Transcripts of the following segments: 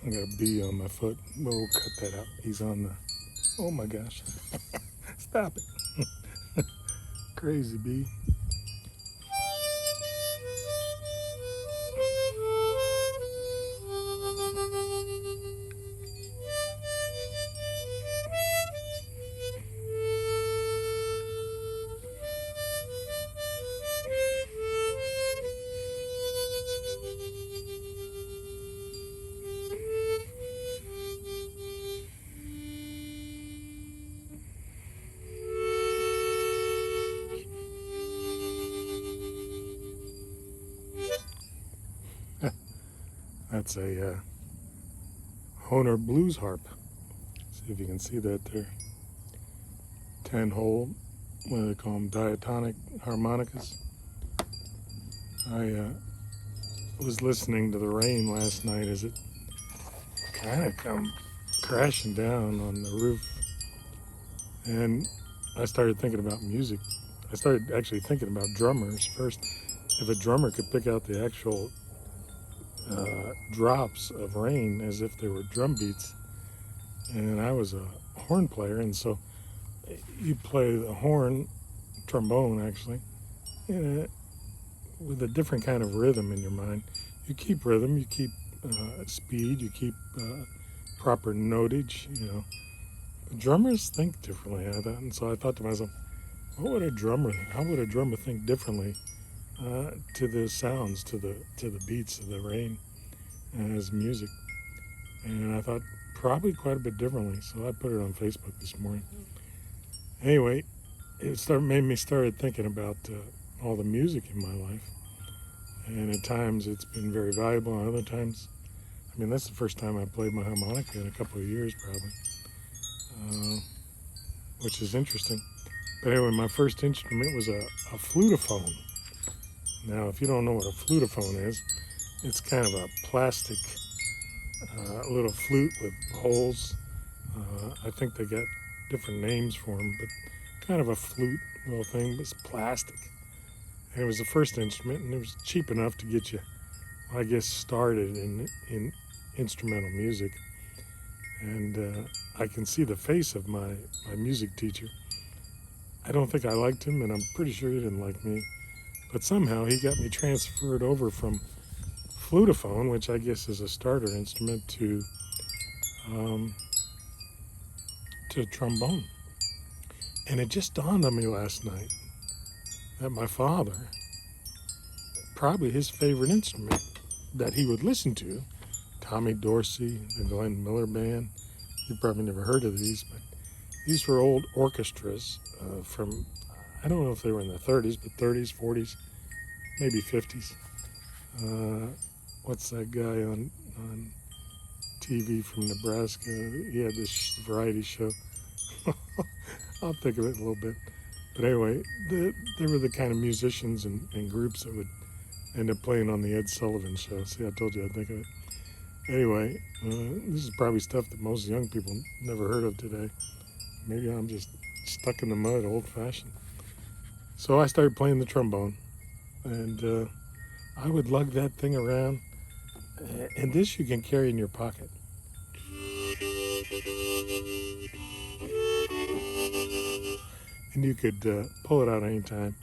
I got a bee on my foot. We'll cut that out. He's on the. Oh my gosh. Stop it. Crazy bee. That's a Hohner blues harp. See if you can see that there. 10-hole, what do they call them, diatonic harmonicas. I was listening to the rain last night as it kind of come crashing down on the roof, and I started thinking about music. I started actually thinking about drummers first. If a drummer could pick out the actual drops of rain as if they were drum beats, and I was a horn player, and so you play the horn, trombone actually, with a different kind of rhythm in your mind. You keep rhythm, you keep speed, you keep proper notage, Drummers think differently, and so I thought to myself, how would a drummer think differently to the sounds, to the beats of the rain as music? And I thought probably quite a bit differently, so I put it on Facebook this morning. Anyway, made me started thinking about all the music in my life, and at times it's been very valuable, and other times, that's the first time I played my harmonica in a couple of years probably, which is interesting. But anyway, my first instrument was a flutophone. Now, if you don't know what a flutophone is, it's kind of a plastic little flute with holes. I think they got different names for them, but kind of a flute little thing, but it's plastic. And it was the first instrument, and it was cheap enough to get you, I guess, started in instrumental music. And I can see the face of my music teacher. I don't think I liked him, and I'm pretty sure he didn't like me. But somehow he got me transferred over from flutophone, which I guess is a starter instrument, to trombone. And it just dawned on me last night that my father, probably his favorite instrument that he would listen to, Tommy Dorsey, the Glenn Miller Band. You've probably never heard of these, but these were old orchestras from, I don't know if they were in the 30s, but 30s, 40s, maybe 50s. What's that guy on TV from Nebraska? He had this variety show. I'll think of it in a little bit. But anyway, they were the kind of musicians and groups that would end up playing on the Ed Sullivan Show. See, I told you I'd think of it. Anyway, this is probably stuff that most young people never heard of today. Maybe I'm just stuck in the mud, old-fashioned. So I started playing the trombone, and I would lug that thing around, and this you can carry in your pocket. And you could pull it out anytime,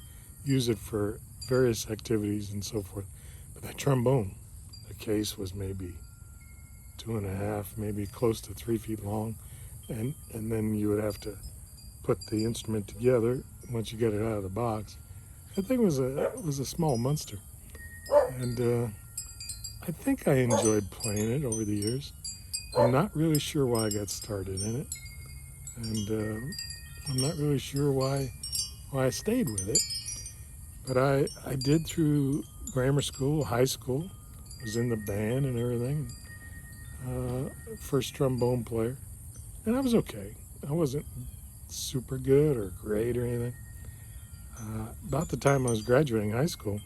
use it for various activities and so forth. But that trombone, the case was maybe 2.5, maybe close to 3 feet long, and then you would have to put the instrument together once you get it out of the box. That thing was a small monster, and I think I enjoyed playing it over the years. I'm not really sure why I got started in it, and I'm not really sure why I stayed with it. But I did through grammar school, high school, was in the band and everything. First trombone player, and I was okay. I wasn't super good or great or anything. About the time I was graduating high school,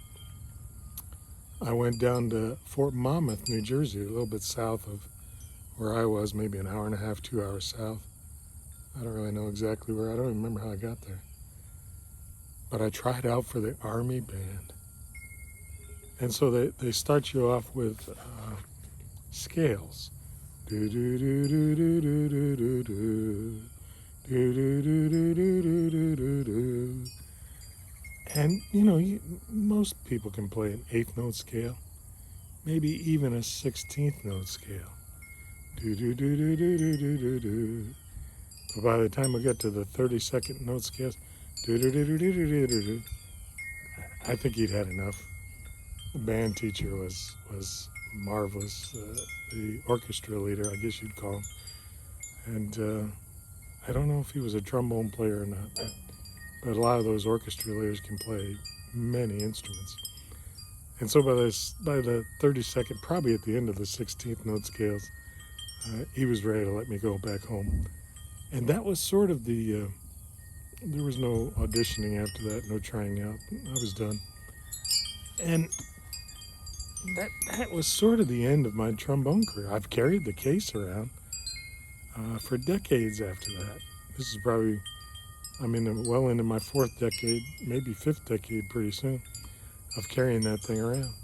I went down to Fort Monmouth, New Jersey, a little bit south of where I was, maybe an hour and a half, 2 hours south. I don't really know exactly where. I don't even remember how I got there. But I tried out for the Army band. And so they start you off with scales. Do do do do do do do do do. Do do do do do do do do do. And most people can play an eighth note scale, maybe even a 16th note scale. Do do do do do do do do do. But by the time we get to the 32nd note scales, do do do do do do do do, I think he'd had enough. The band teacher was marvelous. The orchestra leader, I guess you'd call him, and I don't know if he was a trombone player or not, but a lot of those orchestra leaders can play many instruments. And so by the 32nd, probably at the end of the 16th note scales, he was ready to let me go back home. And that was sort of there was no auditioning after that, no trying out. I was done. And that was sort of the end of my trombone career. I've carried the case around for decades after that. This is probably, well into my fourth decade, maybe fifth decade pretty soon, of carrying that thing around.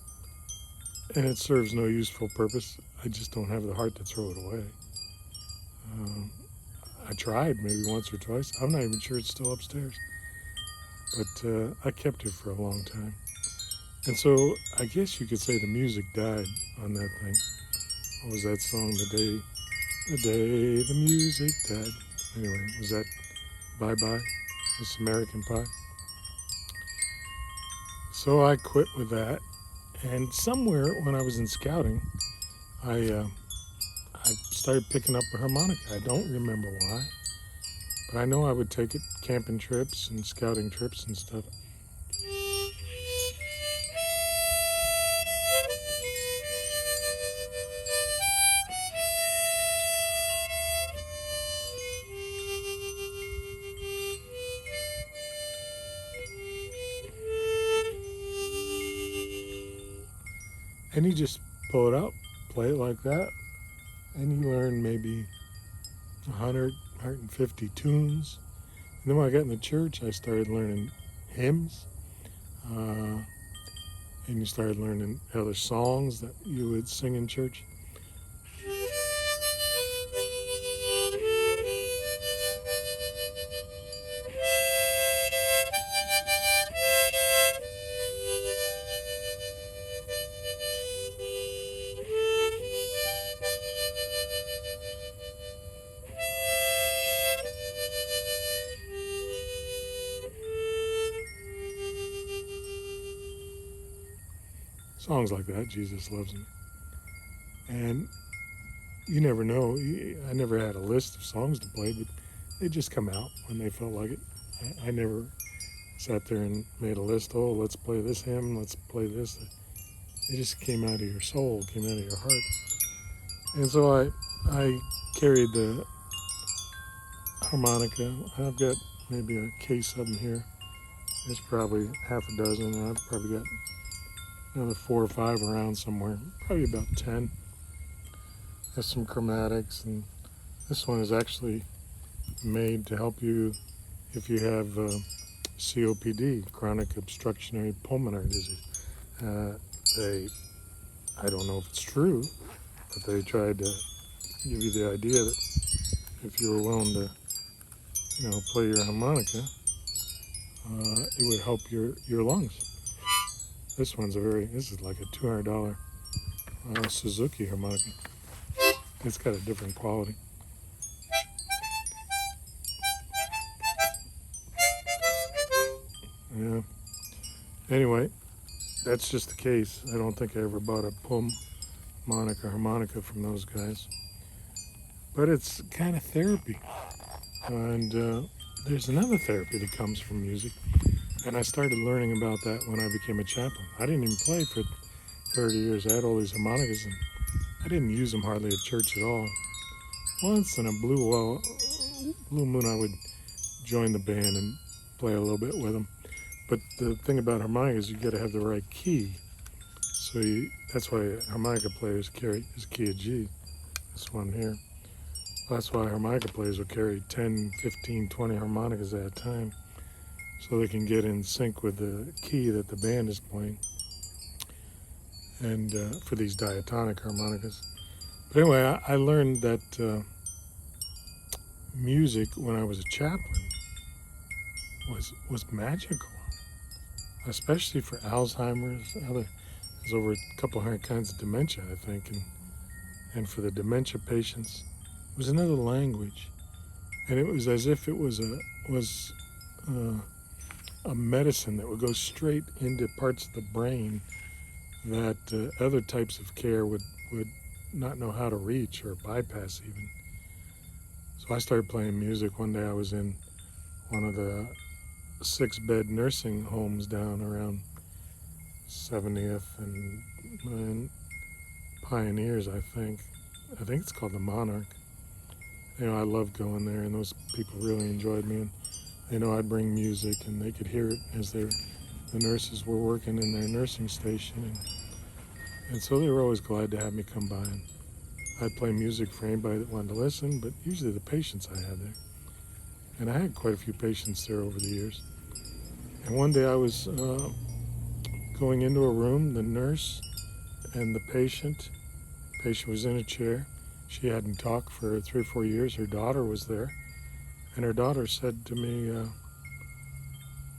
And it serves no useful purpose. I just don't have the heart to throw it away. I tried maybe once or twice. I'm not even sure it's still upstairs. But I kept it for a long time. And so I guess you could say the music died on that thing. What was that song? The day the music died. Anyway, was that Bye Bye, Miss American Pie? So I quit with that. And somewhere when I was in scouting, I started picking up a harmonica. I don't remember why, but I know I would take it camping trips and scouting trips and stuff. And you just pull it out, play it like that, and you learn maybe 100, 150 tunes. And then when I got in the church, I started learning hymns, and you started learning other songs that you would sing in church. Songs like that, Jesus Loves Me. And you never know. I never had a list of songs to play, but they just come out when they felt like it. I never sat there and made a list. Oh, let's play this hymn, let's play this. It just came out of your soul, came out of your heart. And so I carried the harmonica. I've got maybe a case of them here. There's probably half a dozen, and I've probably got another 4 or 5 around somewhere, probably about 10. There's some chromatics, and this one is actually made to help you if you have COPD, chronic obstructionary pulmonary disease. I don't know if it's true, but they tried to give you the idea that if you were willing to, play your harmonica, it would help your lungs. This is like a $200 Suzuki harmonica. It's got a different quality. Yeah. Anyway, that's just the case. I don't think I ever bought a harmonica from those guys. But it's kind of therapy. And there's another therapy that comes from music. And I started learning about that when I became a chaplain. I didn't even play for 30 years. I had all these harmonicas, and I didn't use them hardly at church at all. Once in a blue moon, I would join the band and play a little bit with them. But the thing about harmonica is you got to have the right key. So that's why harmonica players carry this key of G, this one here. That's why harmonica players will carry 10, 15, 20 harmonicas at a time, so they can get in sync with the key that the band is playing, and for these diatonic harmonicas. But anyway, I learned that music when I was a chaplain was magical, especially for Alzheimer's. There's over a couple hundred kinds of dementia, I think, and for the dementia patients, it was another language, and it was as if it was uh, a medicine that would go straight into parts of the brain that other types of care would not know how to reach or bypass even. So I started playing music. One day I was in one of the 6-bed nursing homes down around 70th and Pioneers, I think. I think it's called the Monarch. I loved going there, and those people really enjoyed me. And I'd bring music, and they could hear it as the nurses were working in their nursing station, and so they were always glad to have me come by. And I'd play music for anybody that wanted to listen, but usually the patients I had there. And I had quite a few patients there over the years. And one day I was going into a room, the nurse and the patient. The patient was in a chair. She hadn't talked for 3 or 4 years. Her daughter was there. And her daughter said to me,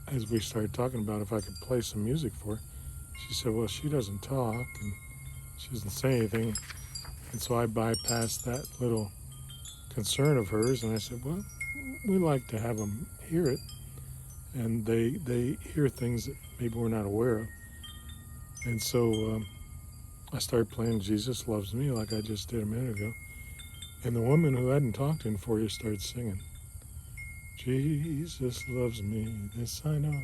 as we started talking about if I could play some music for her, she said, well, she doesn't talk and she doesn't say anything. And so I bypassed that little concern of hers, and I said, well, we like to have them hear it, and they hear things that maybe we're not aware of. And so I started playing Jesus Loves Me like I just did a minute ago, and the woman who hadn't talked in 4 years started singing, Jesus loves me, this I know,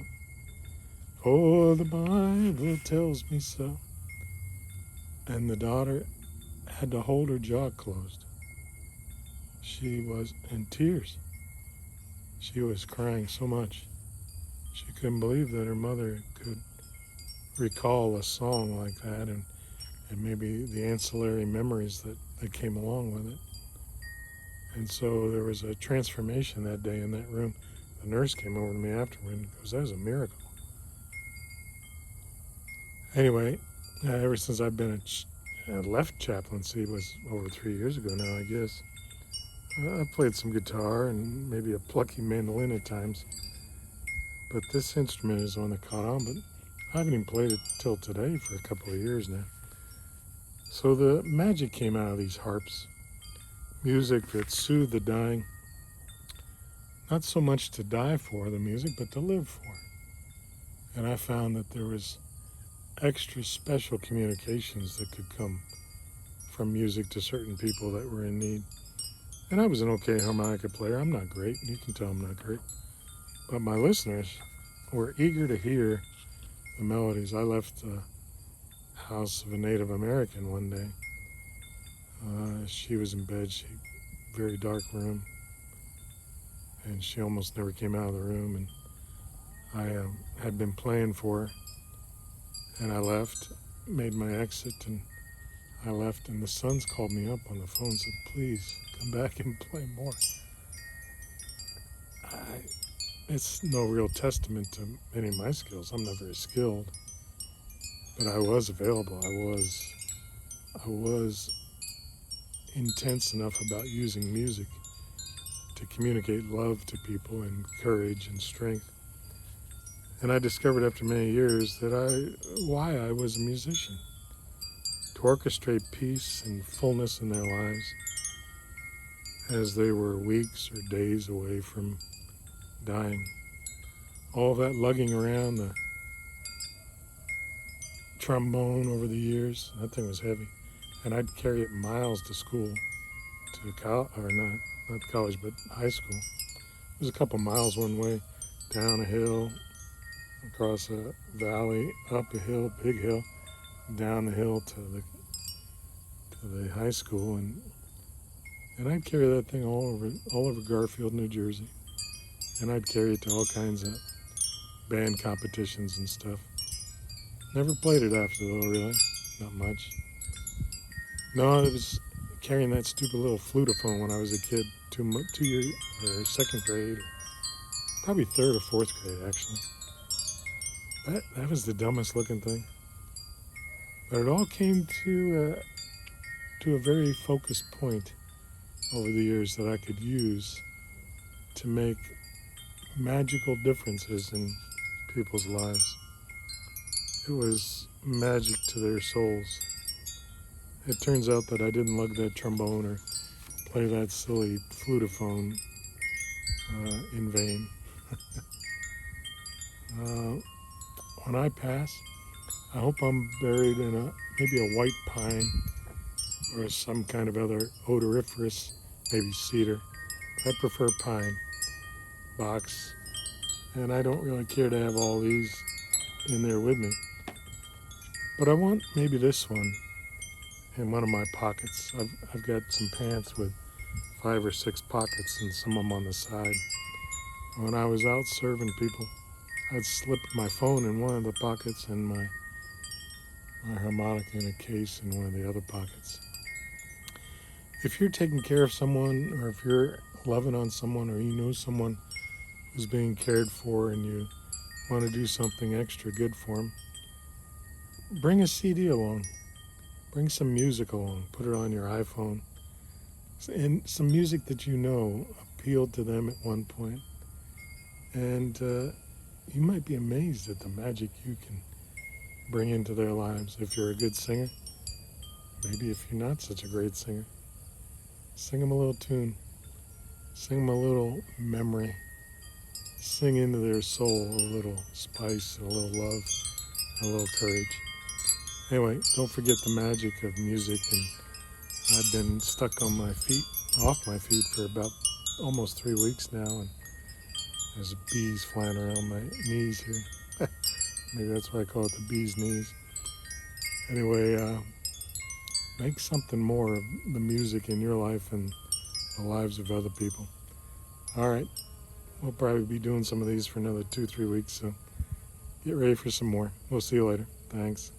for the Bible tells me so. And the daughter had to hold her jaw closed. She was in tears. She was crying so much. She couldn't believe that her mother could recall a song like that and maybe the ancillary memories that came along with it. And so there was a transformation that day in that room. The nurse came over to me afterward and goes, that was a miracle. Anyway, ever since I've been left chaplaincy, was over 3 years ago now, I guess. I played some guitar and maybe a plucky mandolin at times, but this instrument is the one that caught on, but I haven't even played it till today for a couple of years now. So the magic came out of these harps, music that soothed the dying, not so much to die for the music, but to live for. And I found that there was extra special communications that could come from music to certain people that were in need. And I was an okay harmonica player. I'm not great. You can tell I'm not great. But my listeners were eager to hear the melodies. I left the house of a Native American one day. She was in bed, very dark room, and she almost never came out of the room. And I had been playing for her, and I left, made my exit, and I left, and the sons called me up on the phone and said, please come back and play more. It's no real testament to any of my skills. I'm not very skilled, but I was available. I was intense enough about using music to communicate love to people and courage and strength. And I discovered after many years that why I was a musician, to orchestrate peace and fullness in their lives as they were weeks or days away from dying. All that lugging around the trombone over the years, that thing was heavy. And I'd carry it miles to school, not college, but high school. It was a couple miles one way, down a hill, across a valley, up a hill, big hill, down the hill to the high school, and I'd carry that thing all over Garfield, New Jersey, and I'd carry it to all kinds of band competitions and stuff. Never played it after though, really, not much. No, it was carrying that stupid little flutophone when I was a kid, 2 years or second grade, probably third or fourth grade actually. That was the dumbest looking thing. But it all came to to a very focused point over the years that I could use to make magical differences in people's lives. It was magic to their souls. It turns out that I didn't lug that trombone or play that silly flutophone in vain. When I pass, I hope I'm buried in maybe a white pine or some kind of other odoriferous, maybe cedar. I prefer pine, box, and I don't really care to have all these in there with me. But I want maybe this one in one of my pockets. I've got some pants with 5 or 6 pockets and some of them on the side. When I was out serving people, I'd slip my phone in one of the pockets and my harmonica in a case in one of the other pockets. If you're taking care of someone, or if you're loving on someone, or you know someone who's being cared for and you want to do something extra good for them, bring a CD along. Bring some music along. Put it on your iPhone. And some music that you know appealed to them at one point. And you might be amazed at the magic you can bring into their lives. If you're a good singer, maybe if you're not such a great singer, sing them a little tune. Sing them a little memory. Sing into their soul a little spice, a little love, a little courage. Anyway, don't forget the magic of music, and I've been stuck on my feet, off my feet for about almost 3 weeks now, and there's bees flying around my knees here. Maybe that's why I call it the bee's knees. Anyway, make something more of the music in your life and the lives of other people. All right, we'll probably be doing some of these for another 2-3 weeks, so get ready for some more. We'll see you later. Thanks.